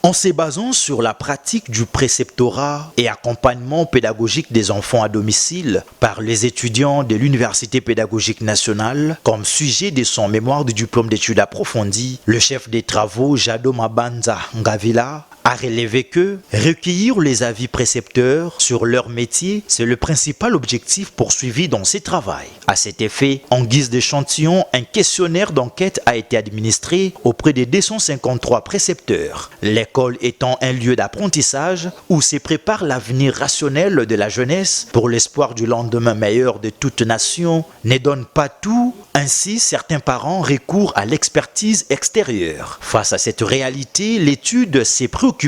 En se basant sur la pratique du préceptorat et accompagnement pédagogique des enfants à domicile par les étudiants de l'Université pédagogique nationale, comme sujet de son mémoire de diplôme d'études approfondies, le chef des travaux Jado Mabanza Ngavila a relevé que recueillir les avis précepteurs sur leur métier, c'est le principal objectif poursuivi dans ces travaux. À cet effet, en guise d'échantillon, un questionnaire d'enquête a été administré auprès des 253 précepteurs. L'école étant un lieu d'apprentissage où se prépare l'avenir rationnel de la jeunesse pour l'espoir du lendemain meilleur de toute nation, ne donne pas tout. Ainsi, certains parents recourent à l'expertise extérieure. Face à cette réalité, l'étude s'est préoccupée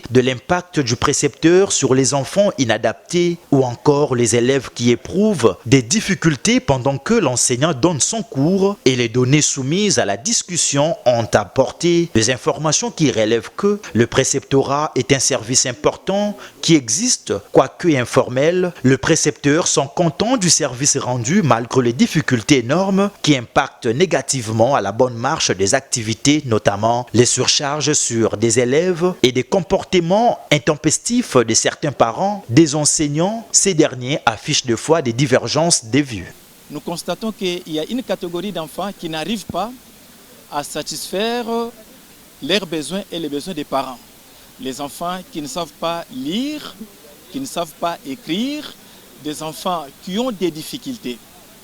de l'impact du précepteur sur les enfants inadaptés ou encore les élèves qui éprouvent des difficultés pendant que l'enseignant donne son cours, et les données soumises à la discussion ont apporté des informations qui relèvent que le préceptorat est un service important qui existe, quoique informel. Le précepteur sont contents du service rendu malgré les difficultés énormes qui impactent négativement à la bonne marche des activités, notamment les surcharges sur des élèves et des comportements intempestifs de certains parents, des enseignants. Ces derniers affichent des fois des divergences de vues. Nous constatons qu'il y a une catégorie d'enfants qui n'arrivent pas à satisfaire leurs besoins et les besoins des parents. Les enfants qui ne savent pas lire, qui ne savent pas écrire, des enfants qui ont des difficultés.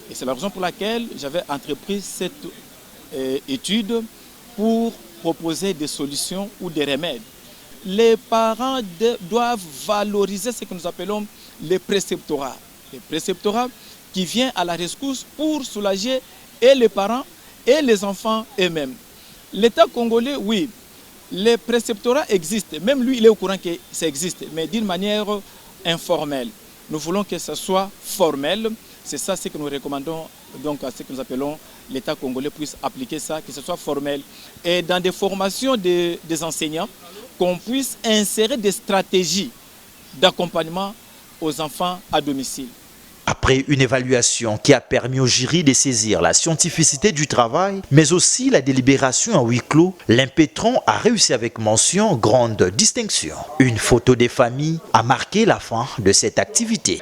Et c'est la raison pour laquelle j'avais entrepris cette étude pour proposer des solutions ou des remèdes. Les parents doivent valoriser ce que nous appelons les préceptorats. Les préceptorats qui viennent à la rescousse pour soulager et les parents et les enfants eux-mêmes. L'État congolais, oui, les préceptorats existent. Même lui, il est au courant que ça existe, mais d'une manière informelle. Nous voulons que ce soit formel. C'est ça ce que nous recommandons donc à ce que nous appelons l'État congolais puisse appliquer ça, que ce soit formel. Et dans des formations des enseignants, qu'on puisse insérer des stratégies d'accompagnement aux enfants à domicile. Après une évaluation qui a permis au jury de saisir la scientificité du travail, mais aussi la délibération en huis clos, l'impétron a réussi avec mention grande distinction. Une photo des familles a marqué la fin de cette activité.